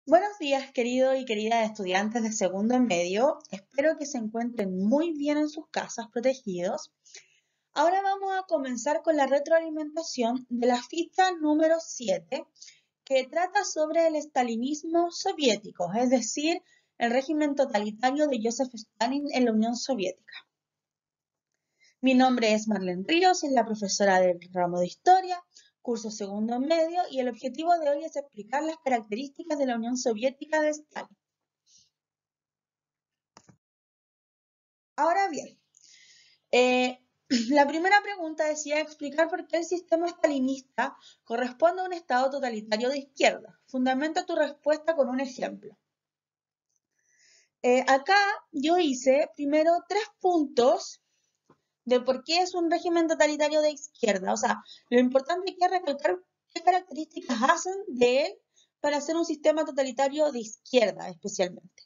Buenos días, querido y queridas estudiantes de segundo medio. Espero que se encuentren muy bien en sus casas protegidos. Ahora vamos a comenzar con la retroalimentación de la ficha número 7, que trata sobre el estalinismo soviético, es decir, el régimen totalitario de Joseph Stalin en la Unión Soviética. Mi nombre es Marlene Ríos, soy la profesora del ramo de Historia, curso segundo medio, y el objetivo de hoy es explicar las características de la Unión Soviética de Stalin. Ahora bien, la primera pregunta decía explicar por qué el sistema stalinista corresponde a un estado totalitario de izquierda. Fundamenta tu respuesta con un ejemplo. Acá yo hice primero 3 puntos de por qué es un régimen totalitario de izquierda. O sea, lo importante aquí es recalcar qué características hacen de él para ser un sistema totalitario de izquierda especialmente.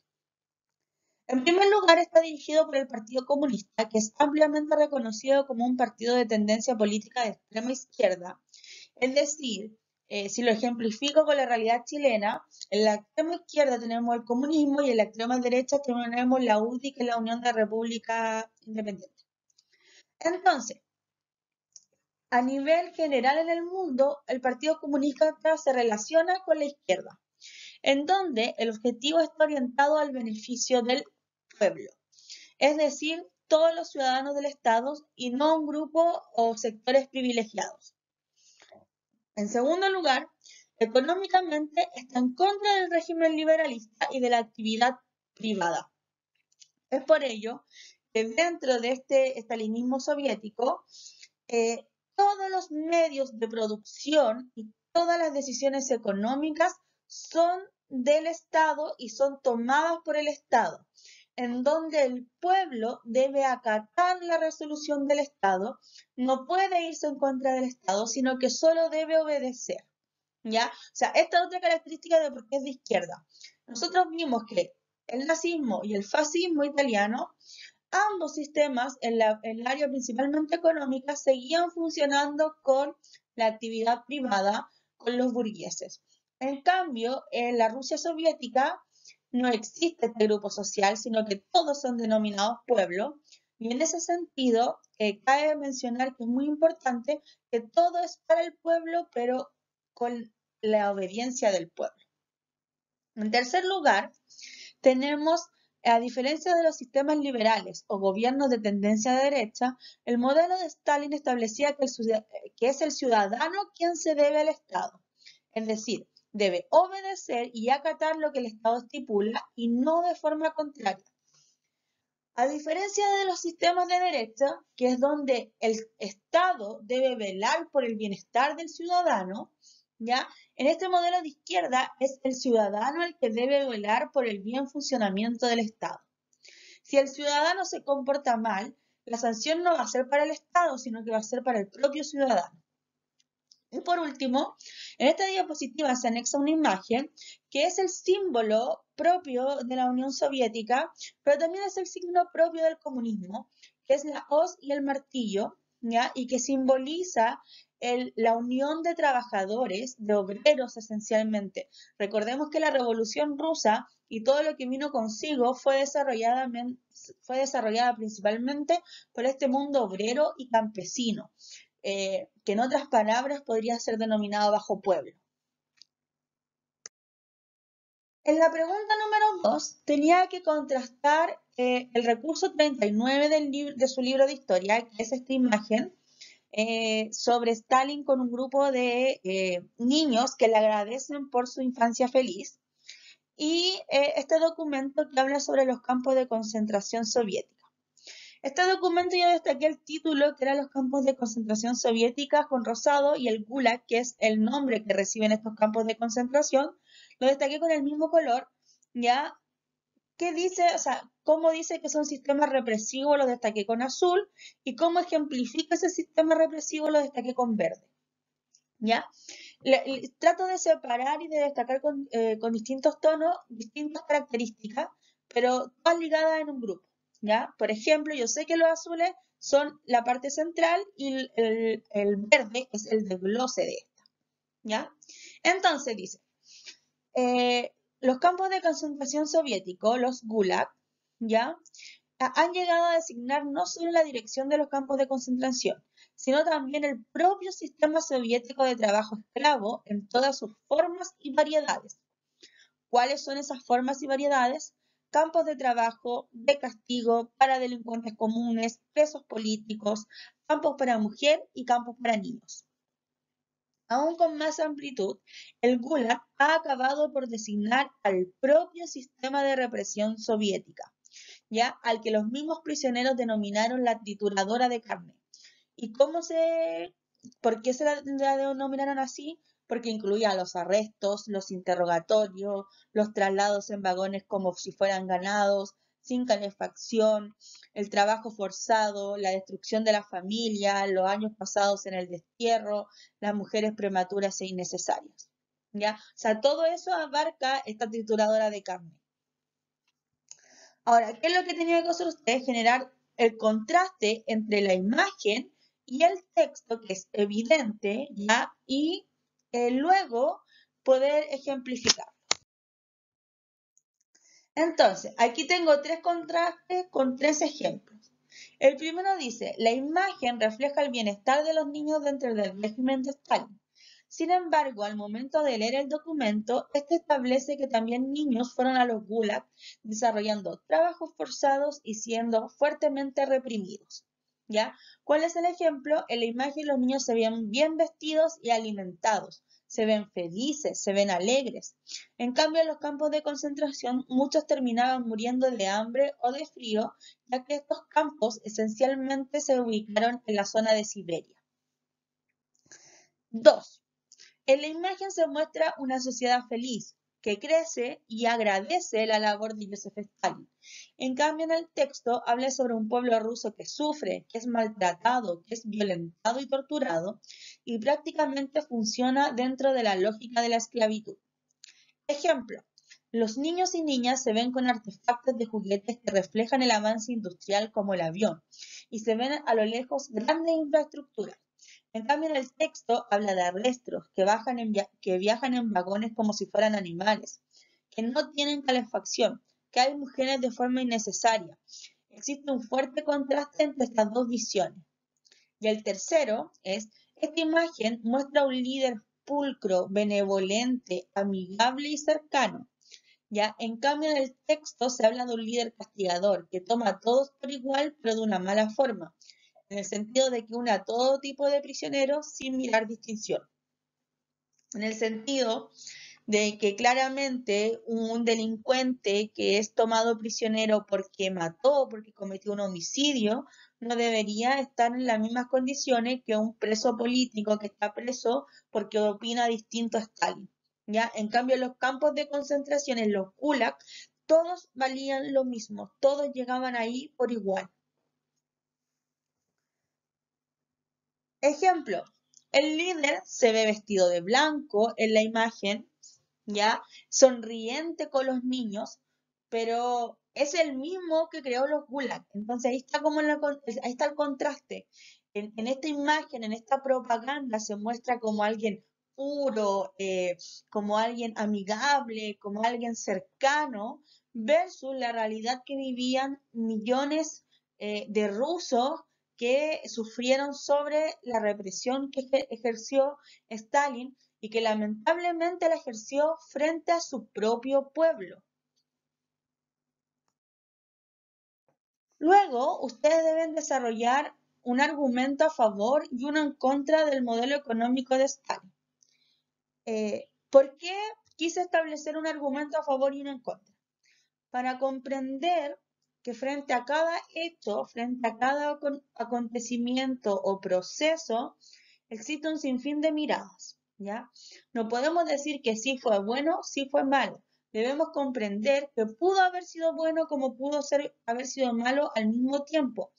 En primer lugar, está dirigido por el Partido Comunista, que es ampliamente reconocido como un partido de tendencia política de extrema izquierda. Es decir, si lo ejemplifico con la realidad chilena, en la extrema izquierda tenemos el comunismo y en la extrema derecha tenemos la UDI, que es la Unión de República Independiente. Entonces, a nivel general en el mundo, el Partido Comunista se relaciona con la izquierda, en donde el objetivo está orientado al beneficio del pueblo. Es decir, todos los ciudadanos del Estado y no un grupo o sectores privilegiados. En segundo lugar, económicamente está en contra del régimen liberalista y de la actividad privada. Es por ello que dentro de este estalinismo soviético, todos los medios de producción y todas las decisiones económicas son del Estado y son tomadas por el Estado, en donde el pueblo debe acatar la resolución del Estado, no puede irse en contra del Estado, sino que solo debe obedecer. ¿Ya? O sea, esta es otra característica de por qué es de izquierda. Nosotros vimos que el nazismo y el fascismo italiano, ambos sistemas en el área principalmente económica, seguían funcionando con la actividad privada, con los burgueses. En cambio, en la Rusia soviética no existe este grupo social, sino que todos son denominados pueblo. Y en ese sentido, cabe mencionar que es muy importante que todo es para el pueblo, pero con la obediencia del pueblo. En tercer lugar, tenemos, a diferencia de los sistemas liberales o gobiernos de tendencia de derecha, el modelo de Stalin establecía que es el ciudadano quien se debe al Estado. Es decir, debe obedecer y acatar lo que el Estado estipula y no de forma contraria. A diferencia de los sistemas de derecha, que es donde el Estado debe velar por el bienestar del ciudadano, ¿ya? En este modelo de izquierda es el ciudadano el que debe velar por el bien funcionamiento del Estado. Si el ciudadano se comporta mal, la sanción no va a ser para el Estado, sino que va a ser para el propio ciudadano. Y por último, en esta diapositiva se anexa una imagen que es el símbolo propio de la Unión Soviética, pero también es el signo propio del comunismo, que es la hoz y el martillo, ¿ya? Y que simboliza la unión de trabajadores, de obreros esencialmente. Recordemos que la Revolución Rusa y todo lo que vino consigo fue desarrollada principalmente por este mundo obrero y campesino. Que en otras palabras podría ser denominado bajo pueblo. En la pregunta número 2 tenía que contrastar el recurso 39 de su libro de historia, que es esta imagen, sobre Stalin con un grupo de niños que le agradecen por su infancia feliz, y este documento que habla sobre los campos de concentración soviética. Este documento yo destaqué el título, que eran los campos de concentración soviéticas con rosado, y el Gulag, que es el nombre que reciben estos campos de concentración, lo destaqué con el mismo color, ¿ya? ¿Qué dice? O sea, cómo dice que son sistemas represivos, lo destaqué con azul, y cómo ejemplifica ese sistema represivo, lo destaqué con verde, ¿ya? Trato de separar y de destacar con distintos tonos, distintas características, pero todas ligadas en un grupo, ¿ya? Por ejemplo, yo sé que los azules son la parte central y el verde es el desglose de esta, ¿ya? Entonces dice, Los campos de concentración soviéticos, los Gulag, ¿ya? Han llegado a designar no solo la dirección de los campos de concentración, sino también el propio sistema soviético de trabajo esclavo en todas sus formas y variedades. ¿Cuáles son esas formas y variedades? Campos de trabajo, de castigo, para delincuentes comunes, presos políticos, campos para mujer y campos para niños. Aún con más amplitud, el Gulag ha acabado por designar al propio sistema de represión soviética, ¿ya? Al que los mismos prisioneros denominaron la trituradora de carne. ¿Y por qué se la denominaron así? Porque incluía los arrestos, los interrogatorios, los traslados en vagones como si fueran ganados, sin calefacción, el trabajo forzado, la destrucción de la familia, los años pasados en el destierro, las mujeres prematuras e innecesarias. ¿Ya? O sea, todo eso abarca esta trituradora de carne. Ahora, ¿qué es lo que tenía que hacer ustedes? Generar el contraste entre la imagen y el texto, que es evidente, ¿ya? Y luego poder ejemplificar. Entonces, aquí tengo tres contrastes con tres ejemplos. El primero dice, la imagen refleja el bienestar de los niños dentro del régimen de Stalin. Sin embargo, al momento de leer el documento, este establece que también niños fueron a los Gulag desarrollando trabajos forzados y siendo fuertemente reprimidos. ¿Ya? ¿Cuál es el ejemplo? En la imagen los niños se ven bien vestidos y alimentados, se ven felices, se ven alegres. En cambio, en los campos de concentración muchos terminaban muriendo de hambre o de frío, ya que estos campos esencialmente se ubicaron en la zona de Siberia. 2. En la imagen se muestra una sociedad feliz, que crece y agradece la labor de Joseph Stalin. En cambio, en el texto habla sobre un pueblo ruso que sufre, que es maltratado, que es violentado y torturado, y prácticamente funciona dentro de la lógica de la esclavitud. Ejemplo, los niños y niñas se ven con artefactos de juguetes que reflejan el avance industrial como el avión, y se ven a lo lejos grandes infraestructuras. En cambio, en el texto habla de arrestros que viajan en vagones como si fueran animales, que no tienen calefacción, que hay mujeres de forma innecesaria. Existe un fuerte contraste entre estas dos visiones. Y el tercero es, esta imagen muestra un líder pulcro, benevolente, amigable y cercano. ¿Ya? En cambio, en el texto se habla de un líder castigador, que toma a todos por igual, pero de una mala forma, en el sentido de que une a todo tipo de prisioneros sin mirar distinción. En el sentido de que claramente un delincuente que es tomado prisionero porque mató, porque cometió un homicidio, no debería estar en las mismas condiciones que un preso político que está preso porque opina distinto a Stalin. ¿Ya? En cambio, en los campos de concentración, en los Gulag, todos valían lo mismo, todos llegaban ahí por igual. Ejemplo, el líder se ve vestido de blanco en la imagen, ¿ya? Sonriente con los niños, pero es el mismo que creó los Gulag. Entonces ahí está, ahí está el contraste. En esta imagen, en esta propaganda, se muestra como alguien puro, como alguien amigable, como alguien cercano, versus la realidad que vivían millones de rusos que sufrieron sobre la represión que ejerció Stalin y que lamentablemente la ejerció frente a su propio pueblo. Luego, ustedes deben desarrollar un argumento a favor y uno en contra del modelo económico de Stalin. ¿Por qué quise establecer un argumento a favor y uno en contra? Para comprender que frente a cada hecho, frente a cada acontecimiento o proceso, existe un sinfín de miradas, ¿ya? No podemos decir que sí fue bueno, sí fue malo. Debemos comprender que pudo haber sido bueno como pudo haber sido malo al mismo tiempo.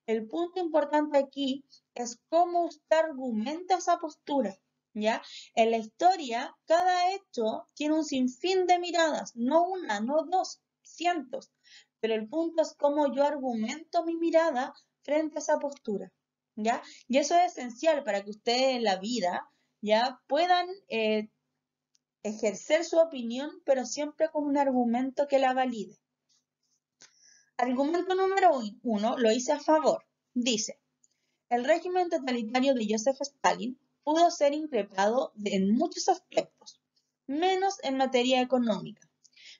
El punto importante aquí es cómo usted argumenta esa postura, ¿ya? En la historia, cada hecho tiene un sinfín de miradas, no una, no dos, cientos. Pero el punto es cómo yo argumento mi mirada frente a esa postura, ¿ya? Y eso es esencial para que ustedes en la vida ya puedan ejercer su opinión, pero siempre con un argumento que la valide. Argumento número 1 lo hice a favor. Dice, el régimen totalitario de Joseph Stalin pudo ser increpado en muchos aspectos, menos en materia económica.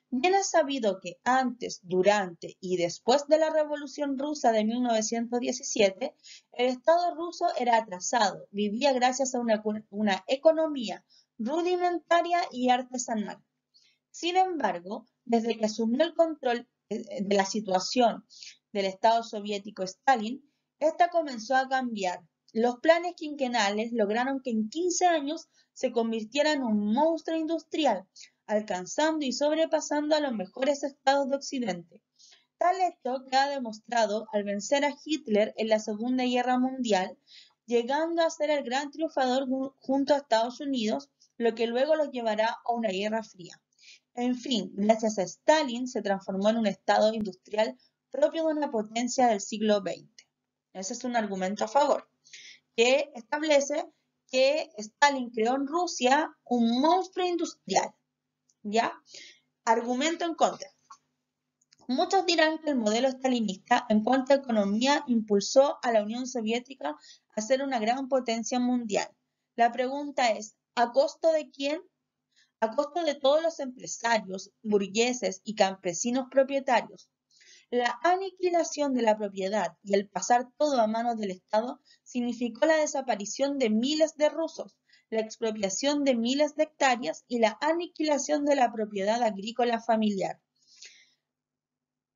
Bien es sabido que antes, durante y después de la Revolución Rusa de 1917, el Estado ruso era atrasado, vivía gracias a una economía rudimentaria y artesanal. Sin embargo, desde que asumió el control de la situación del Estado soviético Stalin, esta comenzó a cambiar. Los planes quinquenales lograron que en 15 años se convirtiera en un monstruo industrial, alcanzando y sobrepasando a los mejores estados de Occidente. Tal hecho queda demostrado al vencer a Hitler en la Segunda Guerra Mundial, llegando a ser el gran triunfador junto a Estados Unidos, lo que luego los llevará a una guerra fría. En fin, gracias a Stalin se transformó en un estado industrial propio de una potencia del siglo XX. Ese es un argumento a favor, que establece que Stalin creó en Rusia un monstruo industrial. ¿Ya? Argumento en contra. Muchos dirán que el modelo stalinista en cuanto a economía impulsó a la Unión Soviética a ser una gran potencia mundial. La pregunta es, ¿a costo de quién? A costo de todos los empresarios, burgueses y campesinos propietarios. La aniquilación de la propiedad y el pasar todo a manos del Estado significó la desaparición de miles de rusos, la expropiación de miles de hectáreas y la aniquilación de la propiedad agrícola familiar.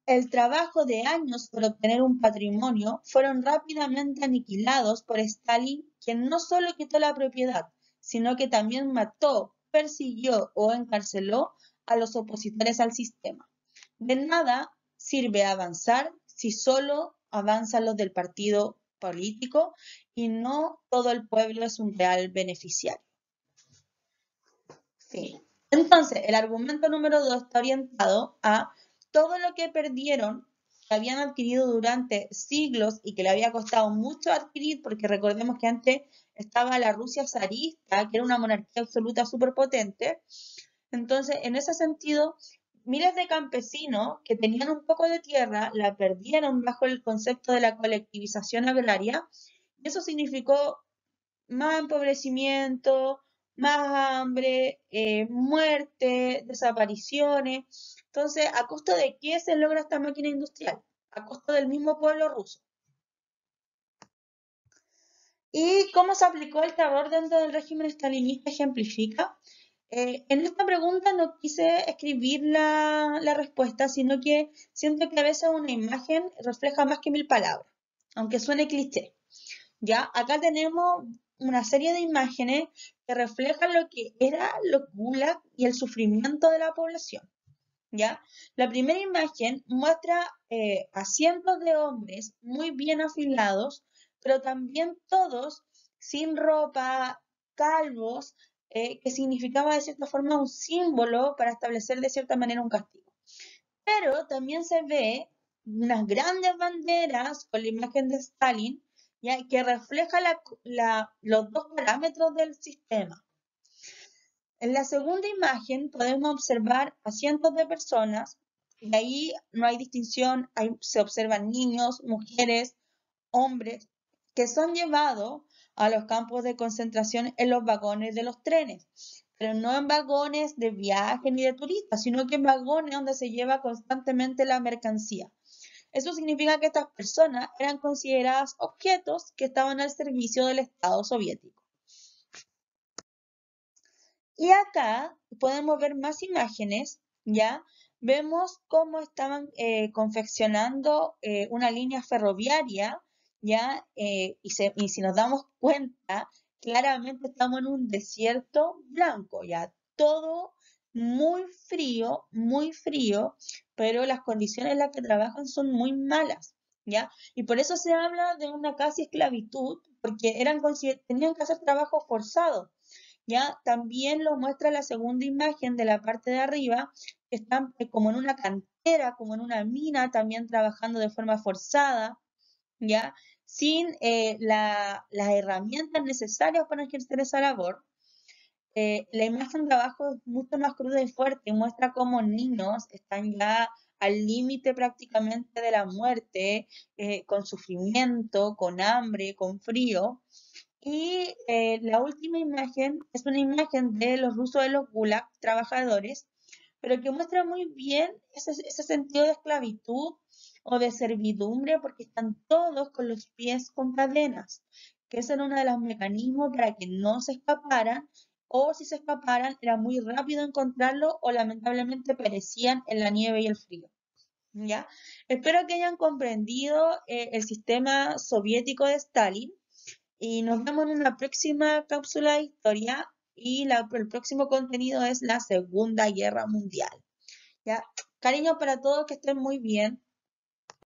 El trabajo de años por obtener un patrimonio fueron rápidamente aniquilados por Stalin, quien no solo quitó la propiedad, sino que también mató, persiguió o encarceló a los opositores al sistema. De nada sirve avanzar si solo avanzan los del partido político y no todo el pueblo es un real beneficiario. Fin. Entonces, el argumento número 2 está orientado a todo lo que perdieron, que habían adquirido durante siglos y que le había costado mucho adquirir, porque recordemos que antes estaba la Rusia zarista, que era una monarquía absoluta superpotente. Entonces, en ese sentido, miles de campesinos que tenían un poco de tierra la perdieron bajo el concepto de la colectivización agraria, y eso significó más empobrecimiento, más hambre, muerte, desapariciones. Entonces, ¿a costo de qué se logra esta máquina industrial? A costo del mismo pueblo ruso. ¿Y cómo se aplicó el terror dentro del régimen stalinista? Ejemplifica. En esta pregunta no quise escribir la respuesta, sino que siento que a veces una imagen refleja más que 1000 palabras, aunque suene cliché. ¿Ya? Acá tenemos una serie de imágenes que reflejan lo que era los gulag y el sufrimiento de la población. ¿Ya? La primera imagen muestra a cientos de hombres muy bien afilados, pero también todos sin ropa, calvos, que significaba de cierta forma un símbolo para establecer de cierta manera un castigo. Pero también se ve unas grandes banderas con la imagen de Stalin, ¿ya? Que refleja los dos parámetros del sistema. En la segunda imagen podemos observar a cientos de personas y ahí no hay distinción, se observan niños, mujeres, hombres que son llevados a los campos de concentración en los vagones de los trenes, pero no en vagones de viaje ni de turistas, sino que en vagones donde se lleva constantemente la mercancía. Eso significa que estas personas eran consideradas objetos que estaban al servicio del Estado soviético. Y acá podemos ver más imágenes, ¿ya? Vemos cómo estaban confeccionando una línea ferroviaria, ¿ya? Y si nos damos cuenta, claramente estamos en un desierto blanco, ¿ya? Todo muy frío, pero las condiciones en las que trabajan son muy malas, ¿ya? Y por eso se habla de una casi esclavitud, porque tenían que hacer trabajo forzado. ¿Ya? También lo muestra la segunda imagen de la parte de arriba, que están como en una cantera, como en una mina, también trabajando de forma forzada, ¿ya? Sin las herramientas necesarias para ejercer esa labor. La imagen de abajo es mucho más cruda y fuerte y muestra cómo niños están ya al límite prácticamente de la muerte, con sufrimiento, con hambre, con frío. Y la última imagen es una imagen de los rusos de los Gulag, trabajadores, pero que muestra muy bien ese sentido de esclavitud o de servidumbre, porque están todos con los pies con cadenas, que ese era uno de los mecanismos para que no se escaparan, o si se escaparan era muy rápido encontrarlo o lamentablemente perecían en la nieve y el frío. ¿Ya? Espero que hayan comprendido el sistema soviético de Stalin y nos vemos en una próxima cápsula de historia y el próximo contenido es la Segunda Guerra Mundial. ¿Ya? Cariño para todos, que estén muy bien.